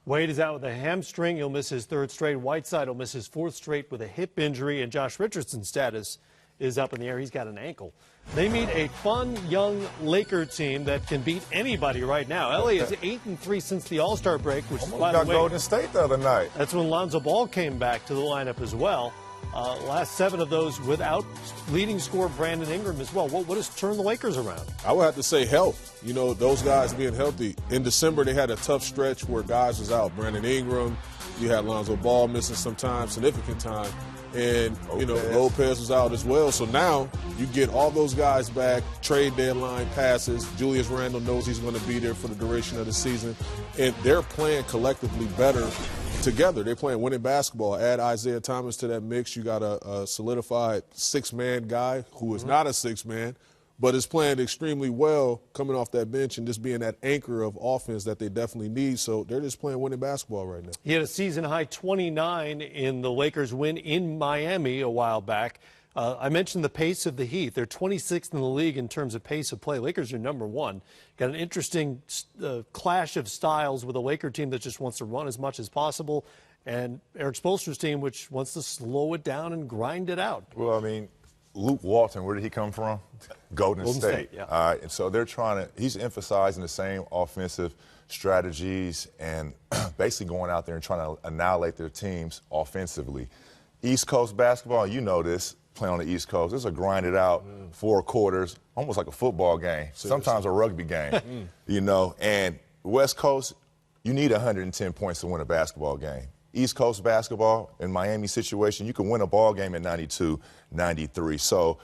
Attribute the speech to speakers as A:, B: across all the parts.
A: Wade is out with a hamstring. He'll miss his third straight. Whiteside will miss his fourth straight with a hip injury. And Josh Richardson's status is up in the air. He's got an ankle. They meet a fun, young Laker team that can beat anybody right now. LA is 8-3 since the All-Star break, which
B: Almost
A: by
B: got
A: the way,
B: Golden State the other night.
A: that's when Lonzo Ball came back to the lineup as well. Last 7 of those without leading scorer Brandon Ingram as well. What has turned the Lakers around?
C: I would have to say health. You know, those guys being healthy. In December, they had a tough stretch where guys was out. Brandon Ingram, you had Lonzo Ball missing some time, significant time. And, you know, Lopez was out as well. So now you get all those guys back, trade deadline passes. Julius Randle knows he's going to be there for the duration of the season. And they're playing collectively better together. They're playing winning basketball. Add Isaiah Thomas to that mix. You got a solidified six-man guy who is not a six-man, but is playing extremely well coming off that bench and just being that anchor of offense that they definitely need. So they're just playing winning basketball right now.
A: He had a season-high 29 in the Lakers' win in Miami a while back. I mentioned the pace of the Heat. They're 26th in the league in terms of pace of play. Lakers are number 1. Got an interesting clash of styles with a Laker team that just wants to run as much as possible, and Eric Spoelstra's team, which wants to slow it down and grind it out.
B: Well, I mean, Luke Walton, where did he come from? Golden State.
A: Yeah.
B: All right, and so they're trying to – he's emphasizing the same offensive strategies and basically going out there and trying to annihilate their teams offensively. East Coast basketball, you know this, playing on the East Coast, this is a grinded out 4 quarters, almost like a football game, sometimes a rugby game, you know. And West Coast, you need 110 points to win a basketball game. East Coast basketball, in Miami situation, you can win a ball game at 92, 93. So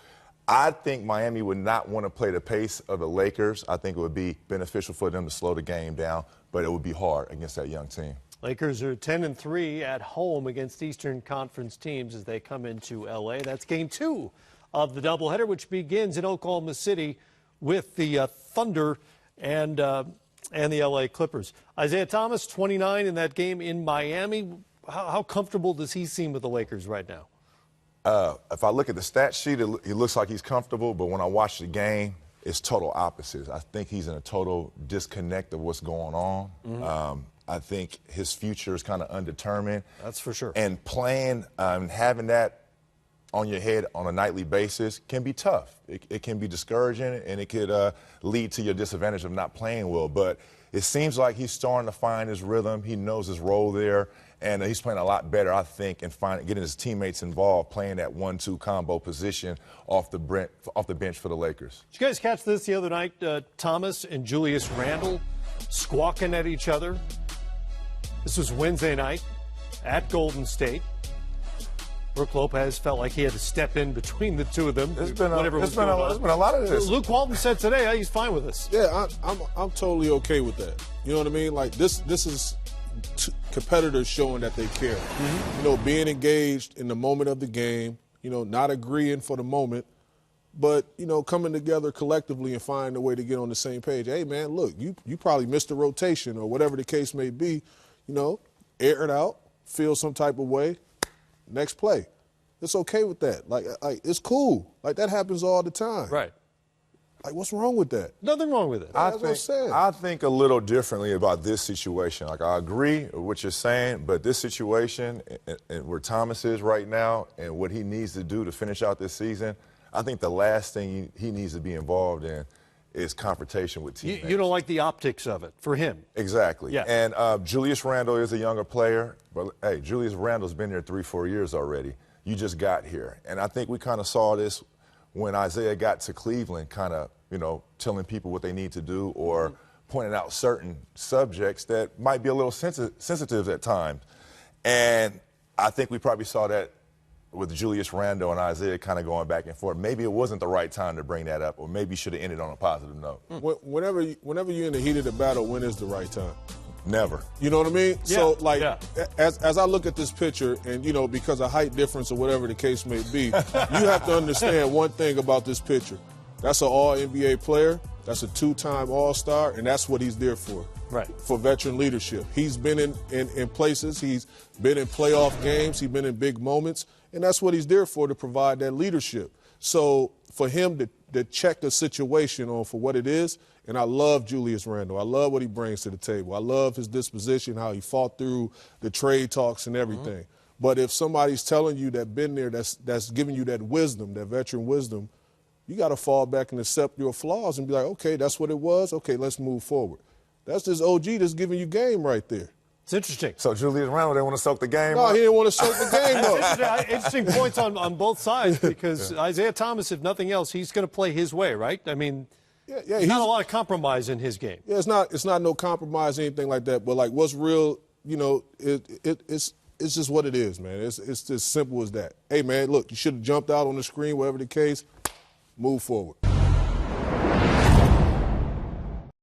B: I think Miami would not want to play the pace of the Lakers. I think it would be beneficial for them to slow the game down, but it would be hard against that young team.
A: Lakers are 10-3 at home against Eastern Conference teams as they come into L.A. That's game 2 of the doubleheader, which begins in Oklahoma City with the Thunder and the L.A. Clippers. Isaiah Thomas, 29 in that game in Miami. How comfortable does he seem with the Lakers right now?
B: If I look at the stat sheet, he looks like he's comfortable, but when I watch the game, it's total opposites. I think he's in a total disconnect of what's going on. I think his future is kind of undetermined.
A: That's for sure.
B: And playing, having that on your head on a nightly basis can be tough. It can be discouraging, and it could lead to your disadvantage of not playing well. But it seems like he's starting to find his rhythm. He knows his role there, and he's playing a lot better, I think, and getting his teammates involved, playing that 1-2 combo position off the bench for the Lakers.
A: Did you guys catch this the other night? Thomas and Julius Randle squawking at each other. This was Wednesday night at Golden State. Brook Lopez felt like he had to step in between the two of them.
B: There's been a lot of this.
A: Luke Walton said today he's fine with this.
C: Yeah, I'm totally okay with that. You know what I mean? Like this is competitors showing that they care. You know, being engaged in the moment of the game. You know, not agreeing for the moment, but you know, coming together collectively and finding a way to get on the same page. Hey, man, look, you probably missed a rotation or whatever the case may be. You know, air it out, feel some type of way, next play. It's okay with that. Like it's cool. Like, that happens all the time.
A: Right.
C: Like, what's wrong with that?
A: Nothing wrong with it.
B: I think a little differently about this situation. Like, I agree with what you're saying, but this situation and where Thomas is right now and what he needs to do to finish out this season, I think the last thing he needs to be involved in is confrontation with teammates.
A: You don't like the optics of it for him.
B: Exactly.
A: Yeah.
B: And Julius Randle is a younger player, but hey, Julius Randle's been there 3-4 years already. You just got here. And I think we kind of saw this when Isaiah got to Cleveland, kind of, you know, telling people what they need to do or pointing out certain subjects that might be a little sensitive at times. And I think we probably saw that with Julius Randle and Isaiah kind of going back and forth. Maybe it wasn't the right time to bring that up, or maybe you should have ended on a positive note.
C: Whenever you're in the heat of the battle, when is the right time?
B: Never.
C: You know what I mean?
A: Yeah,
C: so, like,
A: yeah.
C: as I look at this picture, and, you know, because of height difference or whatever the case may be, you have to understand one thing about this picture. That's an all-NBA player. That's a 2-time All-Star, and that's what he's there for.
A: Right.
C: For veteran leadership. He's been in places. He's been in playoff games. He's been in big moments, and that's what he's there for, to provide that leadership. So for him to check a situation on for what it is. And I love Julius Randle. I love what he brings to the table. I love his disposition, how he fought through the trade talks and everything. But if somebody's telling you that been there, that's giving you that wisdom, that veteran wisdom, you got to fall back and accept your flaws and be like, okay, that's what it was. Okay, let's move forward. That's this OG that's giving you game right there.
A: It's interesting.
B: So Julius Randle, they want to soak the game
C: No,
B: up?
C: he didn't want to soak the game up.
A: Interesting points on both sides because Isaiah Thomas, if nothing else, he's going to play his way, right? I mean,
C: Yeah,
A: not a lot of compromise in his game.
C: Yeah, it's not no compromise or anything like that. But like, what's real, you know, it's just what it is, man. It's as simple as that. Hey, man, look, you should have jumped out on the screen, whatever the case. Move forward.